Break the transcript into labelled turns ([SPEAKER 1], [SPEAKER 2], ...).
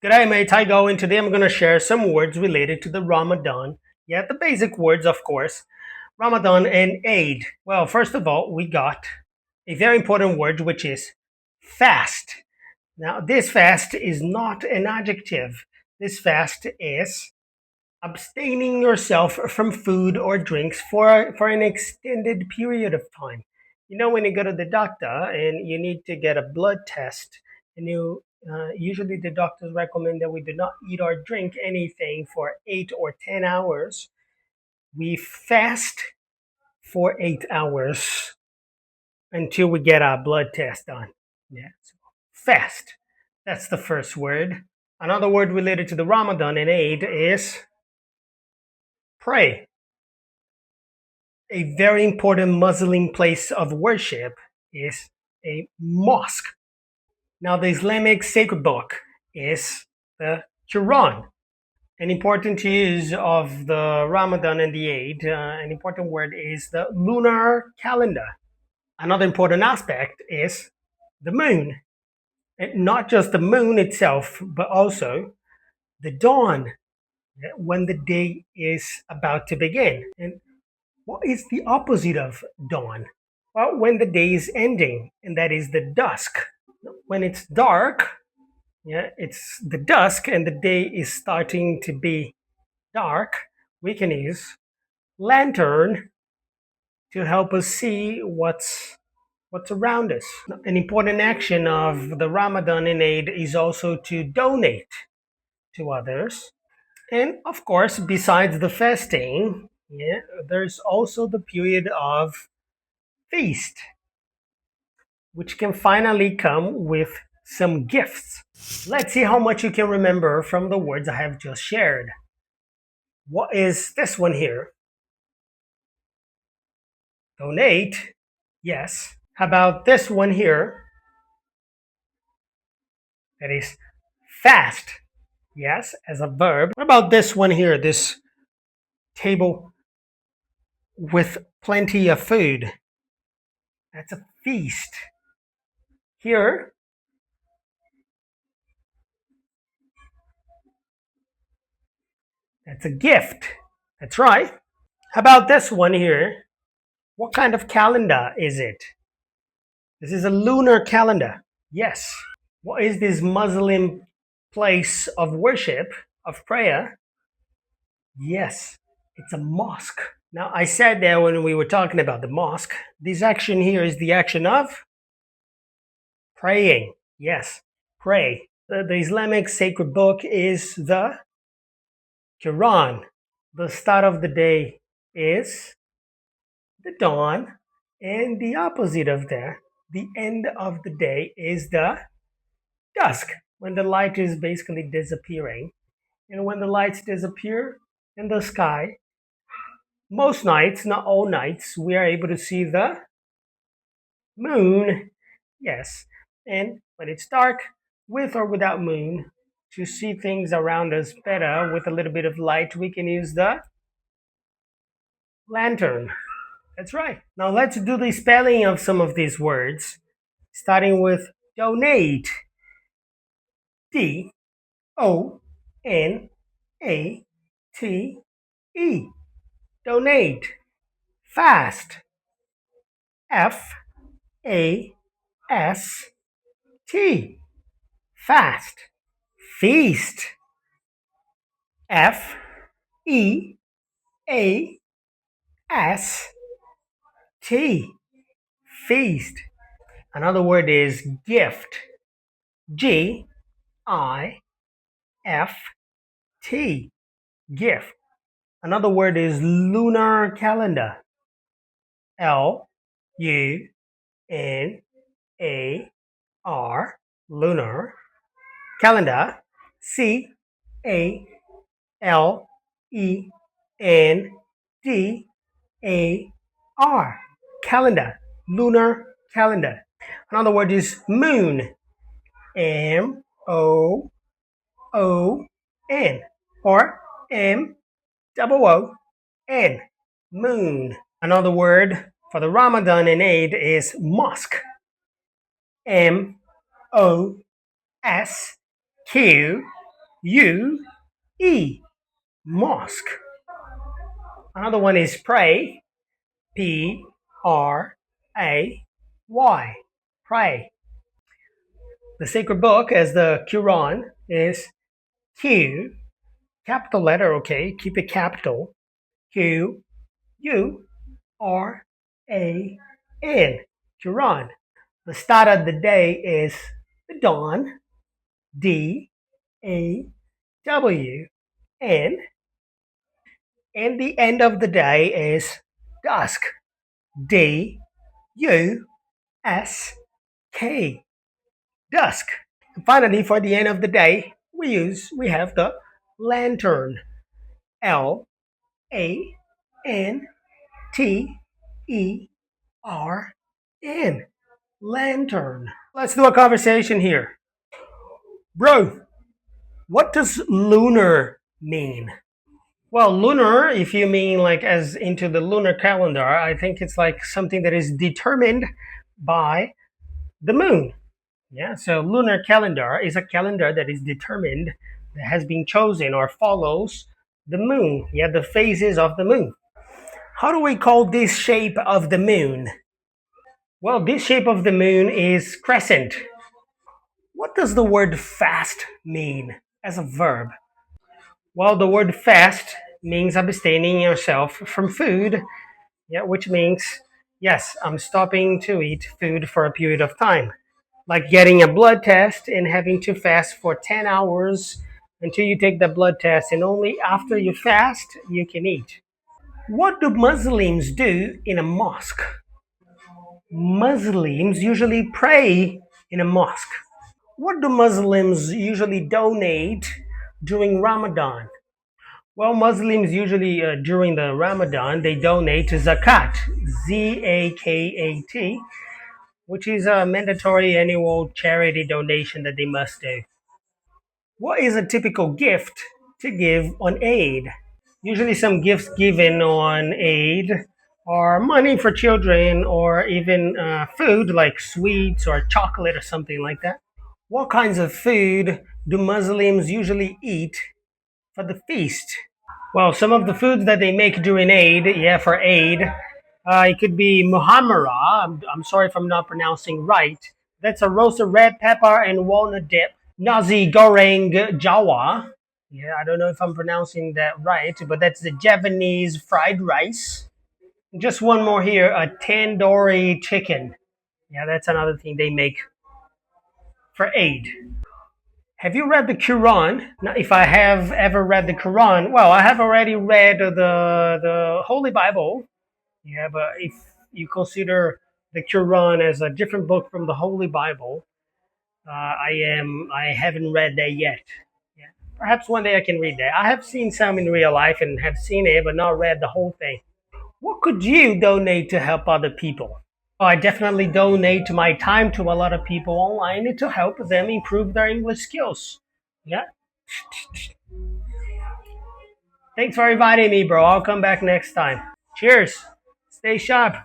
[SPEAKER 1] G'day mate, how you going? Today I'm going to share some words related to the Ramadan. Yeah, the basic words of course. Ramadan and Eid. Well, first of all, we got a very important word which is fast. Now, this fast is not an adjective. This fast is abstaining yourself from food or drinks for an extended period of time. You know, when you go to the doctor and you need to get a blood test, and usually the doctors recommend that we do not eat or drink anything for 8 or 10 hours. We fast for 8 hours until we get our blood test done. Yeah, so fast. That's the first word. Another word related to the Ramadan and Eid is pray. A very important Muslim place of worship is a mosque. Now, the Islamic sacred book is the Quran. An important use of the Ramadan and the Eid, an important word is the lunar calendar. Another important aspect is the moon. And not just the moon itself, but also the dawn, when the day is about to begin. And what is the opposite of dawn? Well, when the day is ending, and that is the dusk. When it's dark, yeah, it's the dusk and the day is starting to be dark, we can use lantern to help us see what's around us. An important action of the Ramadan and Eid is also to donate to others. And of course, besides the fasting, yeah, there's also the period of feast, which can finally come with some gifts. Let's see how much you can remember from the words I have just shared. What is this one here? Donate. Yes. How about this one here? That is fast. Yes, as a verb. What about this one here? This table with plenty of food. That's a feast. Here, that's a gift. That's right. How about this one here? What kind of calendar is it? This is a lunar calendar. Yes. What is this Muslim place of worship, of prayer? Yes, it's a mosque. Now, I said there when we were talking about the mosque, this action here is the action of praying. Yes, pray. The Islamic sacred book is the Quran. The start of the day is the dawn, and the opposite of that, the end of the day, is the dusk, when the light is basically disappearing. And when the lights disappear in the sky, most nights, not all nights, we are able to see the moon. Yes. And when it's dark, with or without moon, to see things around us better with a little bit of light, we can use the lantern. That's right. Now let's do the spelling of some of these words, starting with donate. D-O-N-A-T-E. Donate. Fast. F-A-S-T. Fast. Feast. F-E-A-S-T. Feast. Another word is gift. G-I-F-T. Gift. Another word is lunar calendar. L-U-N-A-R. Lunar. Calendar. C-A-L-E-N-D-A-R. Calendar. Lunar calendar. Another word is moon. M-O-O-N. Or M-O-O-N. Moon. Another word for the Ramadan and Eid is mosque. M-O-S-Q-U-E. U E, mosque. Another one is pray, Pray, pray. The sacred book, as the Quran, is Q, capital letter, okay, keep it capital, Quran, Quran. The start of the day is the dawn, Dawn, and the end of the day is dusk, Dusk, dusk. And finally, for the end of the day, we have the lantern, Lantern, lantern. Let's do a conversation here, bro. What does lunar mean? Well, lunar, if you mean like as into the lunar calendar, I think it's like something that is determined by the moon. Yeah, so lunar calendar is a calendar that is determined, that has been chosen or follows the moon. Yeah, the phases of the moon. How do we call this shape of the moon? Well, this shape of the moon is crescent. What does the word fast mean as a verb? Well, the word fast means abstaining yourself from food, yeah, which means, yes, I'm stopping to eat food for a period of time. Like getting a blood test and having to fast for 10 hours until you take the blood test, and only after you fast, you can eat. What do Muslims do in a mosque? Muslims usually pray in a mosque. What do Muslims usually donate during Ramadan? Well, Muslims usually during the Ramadan they donate to zakat, Zakat, which is a mandatory annual charity donation that they must do. What is a typical gift to give on Eid? Usually, some gifts given on Eid are money for children or even food like sweets or chocolate or something like that. What kinds of food do Muslims usually eat for the feast? Well, some of the foods that they make during Eid, yeah, for Eid, it could be muhammara. I'm sorry if I'm not pronouncing right. That's a roasted red pepper and walnut dip. Nasi goreng Jawa. Yeah, I don't know if I'm pronouncing that right, but that's the Japanese fried rice. Just one more here, a tandoori chicken. Yeah, that's another thing they make for Eid. Have you read the Quran? Now, if I have ever read the Quran, well, I have already read the Holy Bible. Yeah, but if you consider the Quran as a different book from the Holy Bible, I haven't read that yet. Yeah, perhaps one day I can read that. I have seen some in real life and have seen it, but not read the whole thing. What could you donate to help other people? I definitely donate my time to a lot of people online to help them improve their English skills. Yeah. Thanks for inviting me, bro. I'll come back next time. Cheers. Stay sharp.